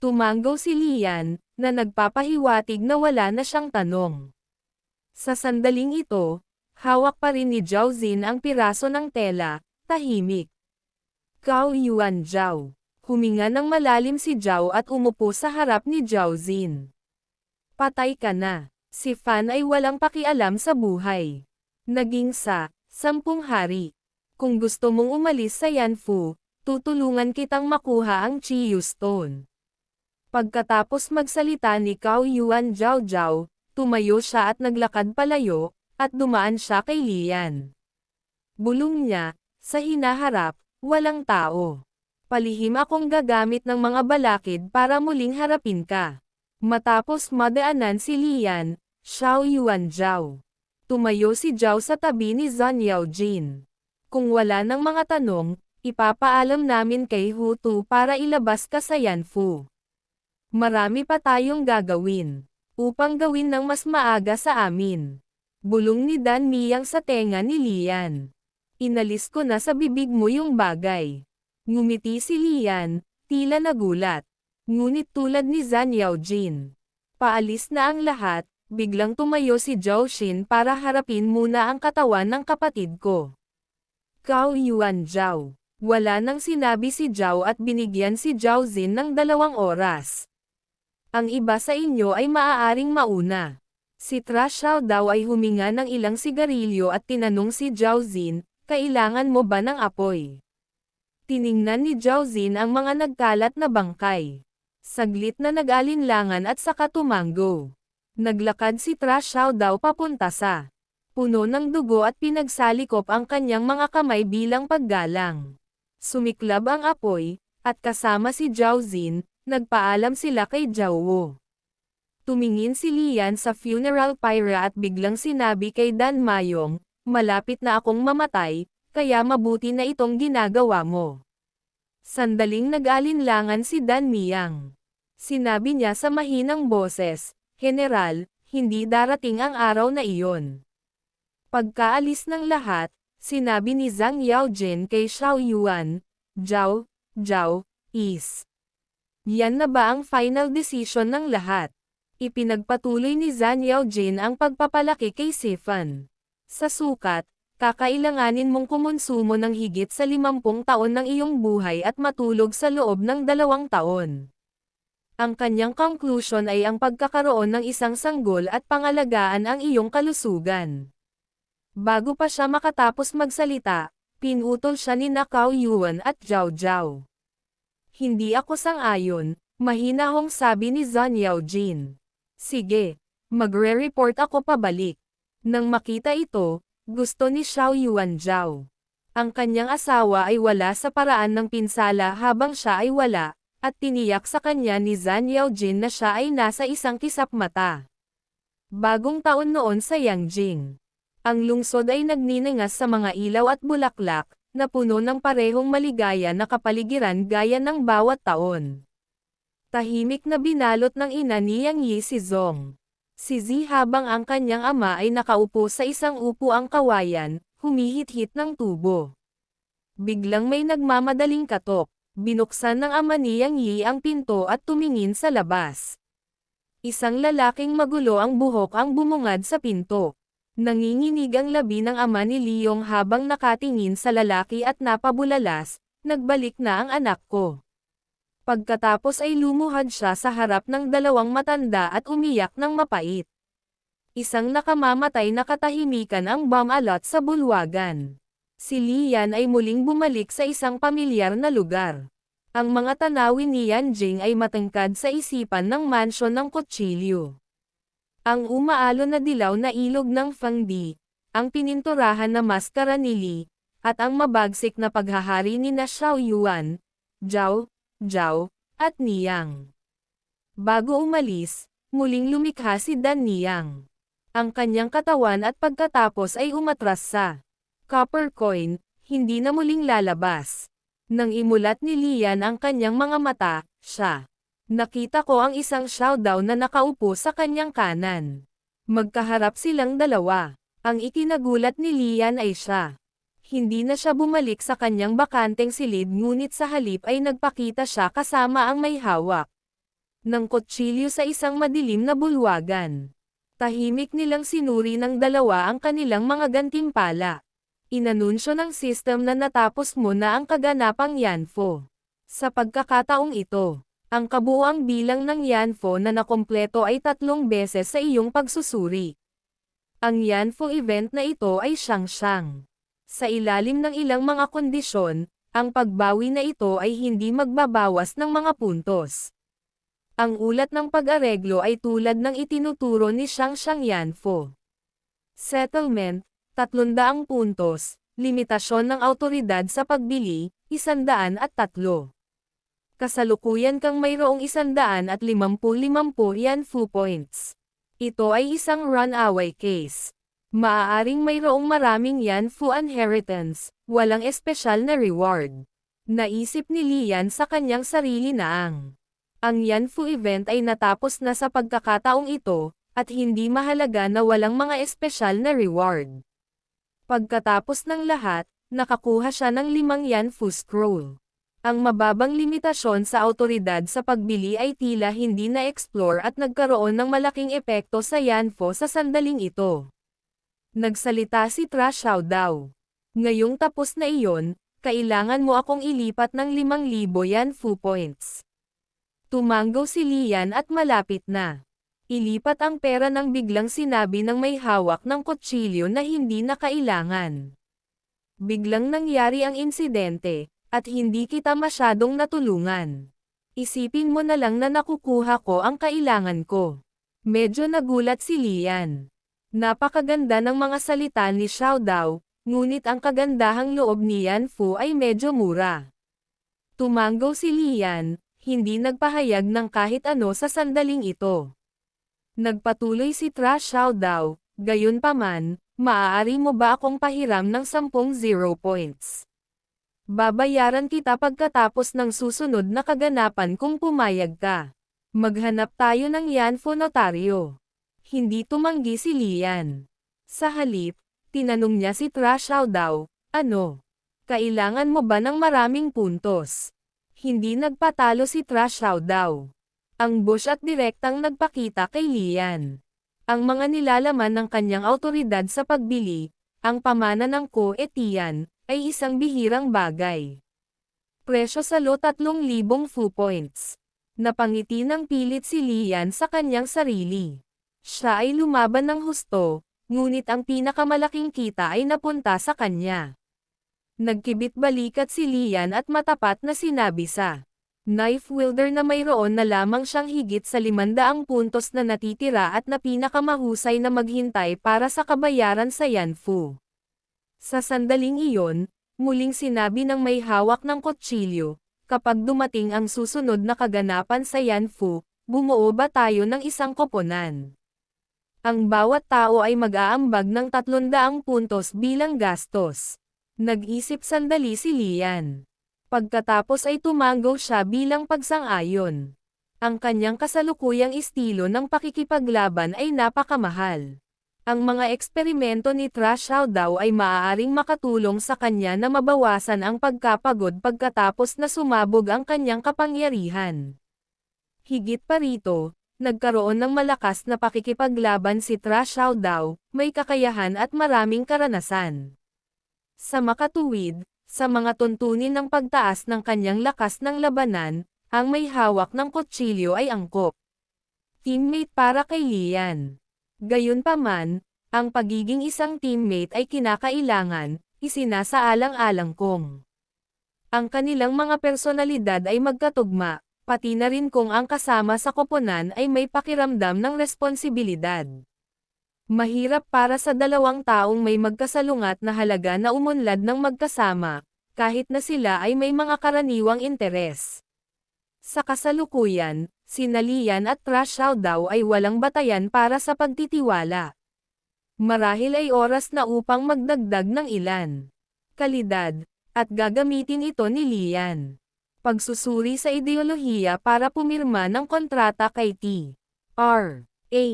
Tumango si Lian, na nagpapahiwatig na wala na siyang tanong. Sa sandaling ito, hawak pa rin ni Zhao Xin ang piraso ng tela, tahimik. Cao Yuan Zhao. Huminga ng malalim si Zhao at umupo sa harap ni Zhao Xin. Patay ka na. Si Fan ay walang pakialam sa buhay. Naging 10 hari. Kung gusto mong umalis sa Yanfu, tutulungan kitang makuha ang Chiyu Stone. Pagkatapos magsalita ni Cao Yuan Zhao, tumayo siya at naglakad palayo, at dumaan siya kay Lian. Bulong niya, sa hinaharap, walang tao. Palihim akong gagamit ng mga balakid para muling harapin ka. Matapos madaanan si Lian, Xiao Yuan Zhao. Tumayo si Zhao sa tabi ni Zhan Yaojin. Kung wala ng mga tanong, ipapaalam namin kay Hutu para ilabas ka sa Yanfu. Marami pa tayong gagawin, upang gawin ng mas maaga sa amin. Bulong ni Dan Miyang sa tenga ni Lian. Inalis ko na sa bibig mo yung bagay. Ngumiti si Lian, tila nagulat. Ngunit tulad ni Zhan Yaojin. Paalis na ang lahat, biglang tumayo si Zhao Xin para harapin muna ang katawan ng kapatid ko. Cao Yuan Zhao. Wala nang sinabi si Zhao at binigyan si Zhao Xin ng 2 oras. Ang iba sa inyo ay maaaring mauna. Si Tra Xiao daw ay huminga ng ilang sigarilyo at tinanong si Zhao Xin, kailangan mo ba ng apoy? Tiningnan ni Zhao Xin ang mga nagkalat na bangkay. Saglit na nag-alinlangan at saka tumango. Naglakad si Tra Xiao daw papunta sa puno ng dugo at pinagsalikop ang kanyang mga kamay bilang paggalang. Sumiklab ang apoy, at kasama si Zhao Xin, nagpaalam sila kay Zhao Wu. Tumingin si Lian sa funeral pyre at biglang sinabi kay Dan Mayong, malapit na akong mamatay, kaya mabuti na itong ginagawa mo. Sandaling nag-alinlangan si Dan Miyang. Sinabi niya sa mahinang boses, General, hindi darating ang araw na iyon. Pagkaalis ng lahat, sinabi ni Zhang Yaojin kay Xiao Yuan, Zhao, yan na ba ang final decision ng lahat? Ipinagpatuloy ni Zhang Yaojin ang pagpapalaki kay Sifan. Sa sukat, kakailanganin mong kumonsumo ng higit sa 50 taon ng iyong buhay at matulog sa loob ng 2 taon. Ang kanyang conclusion ay ang pagkakaroon ng isang sanggol at pangalagaan ang iyong kalusugan. Bago pa siya makatapos magsalita, pinutol siya ni Cao Yuan at Zhao Zhao. Hindi ako sang-ayon, mahinahong sabi ni Zhan Yaojin. Sige, magre-report ako pabalik. Nang makita ito, gusto ni Xiao Yuan Zhao. Ang kanyang asawa ay wala sa paraan ng pinsala habang siya ay wala, at tiniyak sa kanya ni Zhan Yaojin na siya ay nasa isang kisap mata. Bagong taon noon sa Yangjing. Ang lungsod ay nagniningas sa mga ilaw at bulaklak, na puno ng parehong maligaya na kapaligiran gaya ng bawat taon. Tahimik na binalot ng ina ni Yang Yi si Zong. Si Zi habang ang kanyang ama ay nakaupo sa isang upuang kawayan, humihit-hit ng tubo. Biglang may nagmamadaling katok. Binuksan ng ama ni Yang Yi ang pinto at tumingin sa labas. Isang lalaking magulo ang buhok ang bumungad sa pinto. Nanginginig ang labi ng ama ni Leong habang nakatingin sa lalaki at napabulalas, nagbalik na ang anak ko. Pagkatapos ay lumuhad siya sa harap ng 2 matanda at umiyak ng mapait. Isang nakamamatay na katahimikan ang bumalot sa bulwagan. Si Lian ay muling bumalik sa isang pamilyar na lugar. Ang mga tanawin ni Yanjing ay matangkad sa isipan ng mansyon ng kutsilyo. Ang umaalo na dilaw na ilog ng Fangdi, ang pininturahan na maskara ni Li, at ang mabagsik na paghahari ni na Xiao Yuan, Zhao, at Niyang. Bago umalis, muling lumikha si Dan Niyang. Ang kanyang katawan at pagkatapos ay umatras sa copper coin, hindi na muling lalabas. Nang imulat ni Lian ang kanyang mga mata, siya. Nakita ko ang isang Xiao Dao na nakaupo sa kanyang kanan. Magkaharap silang dalawa. Ang ikinagulat ni Lian ay siya. Hindi na siya bumalik sa kanyang bakanteng silid ngunit sa halip ay nagpakita siya kasama ang may hawak. ng kutsilyo sa isang madilim na bulwagan. Tahimik nilang sinuri ng dalawa ang kanilang mga gantimpala. Inanunsyo ng system na natapos mo na ang kaganapang Yanfo. Sa pagkakataong ito, ang kabuuang bilang ng Yanfo na nakompleto ay 3 beses sa iyong pagsusuri. Ang Yanfo event na ito ay siyang-siyang. Sa ilalim ng ilang mga kondisyon, ang pagbawi na ito ay hindi magbabawas ng mga puntos. Ang ulat ng pag-areglo ay tulad ng itinuturo ni Xiang Yanfo. Settlement, 300 puntos, limitasyon ng awtoridad sa pagbili, 103. Kasalukuyan kang mayroong 150 Yanfu points. Ito ay isang runaway case. Maaaring mayroong maraming Yanfu inheritance, walang espesyal na reward. Naisip ni Lian sa kanyang sarili na ang Yanfu event ay natapos na sa pagkakataong ito, at hindi mahalaga na walang mga espesyal na reward. Pagkatapos ng lahat, nakakuha siya ng 5 Yanfu scroll. Ang mababang limitasyon sa awtoridad sa pagbili ay tila hindi na-explore at nagkaroon ng malaking epekto sa Yanfo sa sandaling ito. Nagsalita si Tra Xiaodao. Ngayong tapos na iyon, kailangan mo akong ilipat ng 5,000 Yanfu points. Tumanggo si Lian at malapit na. Ilipat ang pera nang biglang sinabi ng may hawak ng kutsilyo na hindi na kailangan. Biglang nangyari ang insidente, at hindi kita masyadong natulungan. Isipin mo na lang na nakukuha ko ang kailangan ko. Medyo nagulat si Lian. Napakaganda ng mga salita ni Xiaodao, ngunit ang kagandahang loob ni Yanfu ay medyo mura. Tumanggo si Lian, hindi nagpahayag ng kahit ano sa sandaling ito. Nagpatuloy si Tra Xiaodao, gayunpaman, maaari mo ba akong pahiram ng 10 0 points? Babayaran kita pagkatapos ng susunod na kaganapan kung pumayag ka. Maghanap tayo ng Yanfu notaryo. Hindi tumanggi si Lian. Sa halip, tinanong niya si Tra Xiaodao, ano? Kailangan mo ba ng maraming puntos? Hindi nagpatalo si Tra Xiaodao. Ang bush at direktang nagpakita kay Lian. Ang mga nilalaman ng kanyang awtoridad sa pagbili, ang pamana ng Ko Etian, ay isang bihirang bagay. Presyo sa lo 3,000 Fu points. Napangiti ng pilit si Lian sa kanyang sarili. Siya ay lumaban ng husto, ngunit ang pinakamalaking kita ay napunta sa kanya. Nagkibit balikat si Lian at matapat na sinabi sa knife wielder na mayroon na lamang siyang higit sa 500 puntos na natitira at na pinakamahusay na maghintay para sa kabayaran sa Yanfu. Sa sandaling iyon, muling sinabi ng may hawak ng kutsilyo, kapag dumating ang susunod na kaganapan sa Yanfu, bumuo ba tayo ng isang koponan? Ang bawat tao ay mag-aambag ng 300 puntos bilang gastos. Nag-isip sandali si Lian. Pagkatapos ay tumanggo siya bilang pagsang-ayon. Ang kanyang kasalukuyang estilo ng pakikipaglaban ay napakamahal. Ang mga eksperimento ni Tra Xiaodao ay maaaring makatulong sa kanya na mabawasan ang pagkapagod pagkatapos na sumabog ang kanyang kapangyarihan. Higit pa rito, nagkaroon ng malakas na pakikipaglaban si Tra Xiaodao, may kakayahan at maraming karanasan. Sa makatuwid, sa mga tuntunin ng pagtaas ng kanyang lakas ng labanan, ang may hawak ng kutsilyo ay angkop. Teammate para kay Lian. Gayunpaman, ang pagiging isang teammate ay kinakailangan, isinasaalang-alang kong ang kanilang mga personalidad ay magkatugma, pati na rin kung ang kasama sa koponan ay may pakiramdam ng responsibilidad. Mahirap para sa dalawang taong may magkasalungat na halaga na umunlad ng magkasama, kahit na sila ay may mga karaniwang interes. Sa kasalukuyan, sina Lian at Tra Xiaodao ay walang batayan para sa pagtitiwala. Marahil ay oras na upang magdagdag ng ilan kalidad, at gagamitin ito ni Lian. Pagsusuri sa ideolohiya para pumirma ng kontrata kay T.R.A.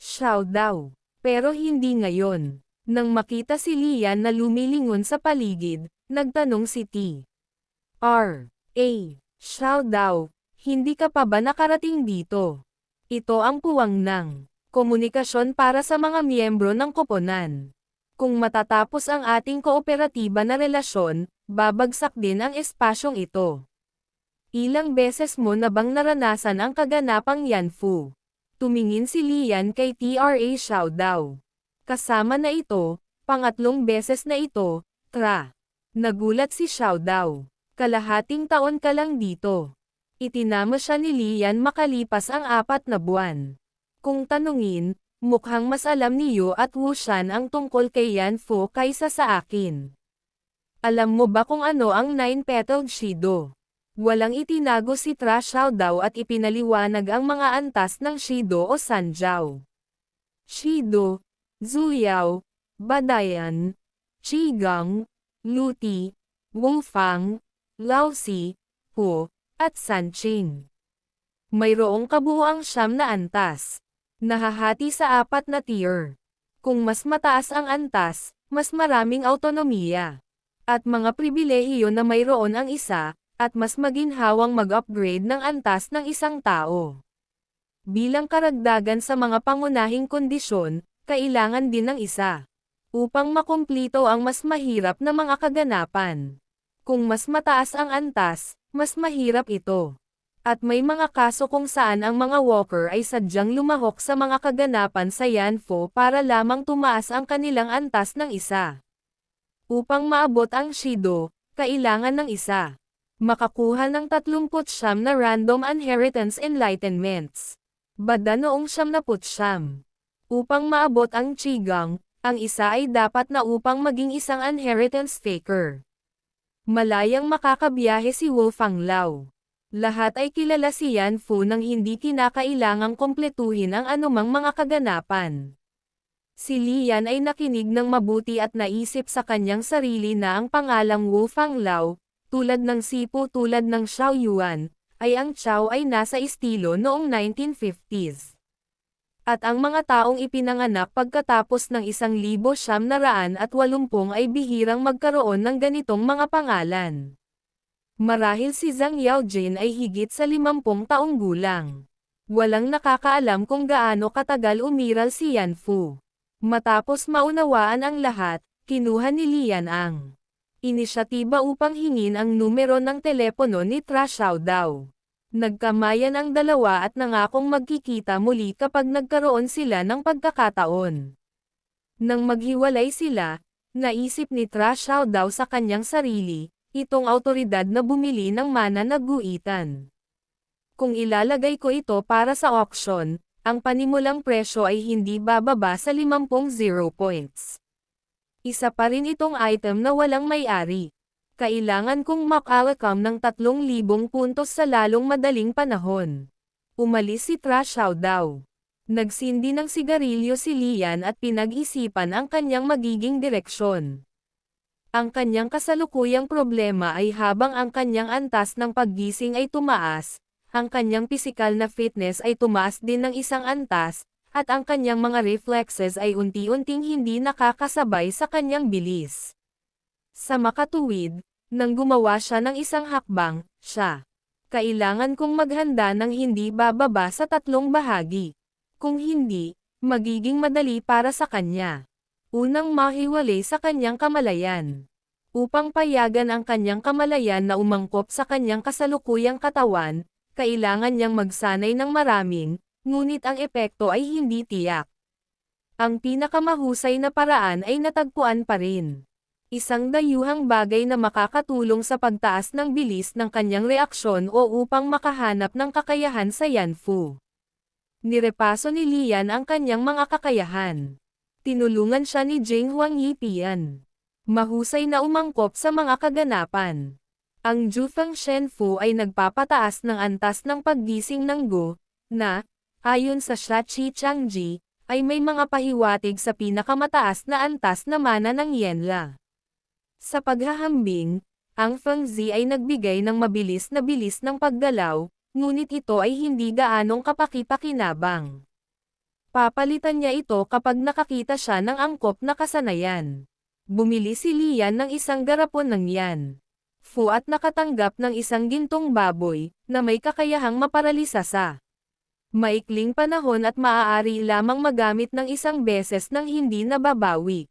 Xiaodao. Pero hindi ngayon. Nang makita si Lian na lumilingon sa paligid, nagtanong si T.R.A. Xiaodao, Hindi ka pa ba nakarating dito? Ito ang puwang ng komunikasyon para sa mga miyembro ng koponan. Kung matatapos ang ating kooperatiba na relasyon, babagsak din ang espasyong ito. Ilang beses mo na bang naranasan ang kaganapang Yanfu? Tumingin si Lian kay TRA Xiao Dao. Kasama na ito, pangatlong beses na ito, tra. Nagulat si Xiao Dao. Kalahating taon ka lang dito. Itinama siya ni Lian makalipas ang 4 na buwan. Kung tanungin, mukhang mas alam ni Yu at Wu Shan ang tungkol kay Yanfu kaysa sa akin. Alam mo ba kung ano ang 9-petaled Shido? Walang itinago si Tra Xiao Dao at ipinaliwanag ang mga antas ng Shido o Sanjiao. Shido, Zuyao, Badayan, Qigong, Luti, Wufang, Laosi, Hu, at Sanqing. Mayroong kabuuang 9 na antas. Nahahati sa 4 na tier. Kung mas mataas ang antas, mas maraming autonomiya. At mga pribilehiyo na mayroon ang isa, at mas maginhawang mag-upgrade ng antas ng isang tao. Bilang karagdagan sa mga pangunahing kondisyon, kailangan din ng isa. Upang makumplito ang mas mahirap na mga kaganapan. Kung mas mataas ang antas, mas mahirap ito. At may mga kaso kung saan ang mga walker ay sadyang lumahok sa mga kaganapan sa Yanfu para lamang tumaas ang kanilang antas ng isa. Upang maabot ang Shido, kailangan ng isa. Makakuha ng 39 na random inheritance enlightenments. Bada noong 79. Upang maabot ang Qigong, ang isa ay dapat na upang maging isang inheritance faker. Malayang makakabiyahe si Wufang Lao. Lahat ay kilala si Yanfu nang hindi kinakailangang kompletuhin ang anumang mga kaganapan. Si Lian ay nakinig ng mabuti at naisip sa kanyang sarili na ang pangalang Wufang Lao, tulad ng Sipu tulad ng Xiao Yuan, ay ang Chao ay nasa estilo noong 1950s. At ang mga taong ipinanganak pagkatapos ng 1980 ay bihirang magkaroon ng ganitong mga pangalan. Marahil si Zhang Yaojin ay higit sa 50 taong gulang. Walang nakakaalam kung gaano katagal umiral si Yanfu. Matapos maunawaan ang lahat, kinuha ni Lian ang inisyatiba upang hingin ang numero ng telepono ni Tra Xiao Dao. Nagkamayan ang dalawa at nangakong magkikita muli kapag nagkaroon sila ng pagkakataon. Nang maghiwalay sila, naisip ni Tra Xiao Dao sa kanyang sarili, itong autoridad na bumili ng mana na guitan. Kung ilalagay ko ito para sa auction, ang panimulang presyo ay hindi bababa sa 50 0 points. Isa pa rin itong item na walang may-ari. Kailangan kong makalakam ng 3,000 puntos sa lalong madaling panahon. Umalis si Tra Xiao Dao. Nagsindi ng sigarilyo si Lian at pinag-isipan ang kanyang magiging direksyon. Ang kanyang kasalukuyang problema ay habang ang kanyang antas ng paggising ay tumaas, ang kanyang pisikal na fitness ay tumaas din ng isang antas, at ang kanyang mga reflexes ay unti-unting hindi nakakasabay sa kanyang bilis. Sa makatuwid, nang gumawa siya ng isang hakbang, kailangan kong maghanda ng hindi bababa sa 3 bahagi. Kung hindi, magiging madali para sa kanya. Unang mahiwalay sa kanyang kamalayan. Upang payagan ang kanyang kamalayan na umangkop sa kanyang kasalukuyang katawan, kailangan niyang magsanay ng maraming, ngunit ang epekto ay hindi tiyak. Ang pinakamahusay na paraan ay natagpuan pa rin. Isang dayuhang bagay na makakatulong sa pagtaas ng bilis ng kanyang reaksyon o upang makahanap ng kakayahan sa Yanfu. Nirepaso ni Lian ang kanyang mga kakayahan. Tinulungan siya ni Jing Huang Yipian. Mahusay na umangkop sa mga kaganapan. Ang Jufeng Shenfu ay nagpapataas ng antas ng paggising ng Go, na, ayon sa Shachi Changji, ay may mga pahiwatig sa pinakamataas na antas na mana ng Yenla. Sa paghahambing, ang Feng Zi ay nagbigay ng mabilis na bilis ng paggalaw, ngunit ito ay hindi gaanong kapaki-pakinabang. Papalitan niya ito kapag nakakita siya ng angkop na kasanayan. Bumili si Lian ng isang garapon ng yan. Fu at nakatanggap ng isang gintong baboy, na may kakayahang maparalisa sa maikling panahon at maaari lamang magamit ng isang beses nang hindi nababawi.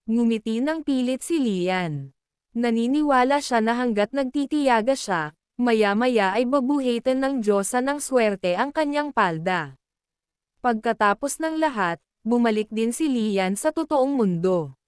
Ngumiti ng pilit si Lian. Naniniwala siya na hanggat nagtitiyaga siya, maya-maya ay babuhitin ng Diyosa ng swerte ang kanyang palda. Pagkatapos ng lahat, bumalik din si Lian sa totoong mundo.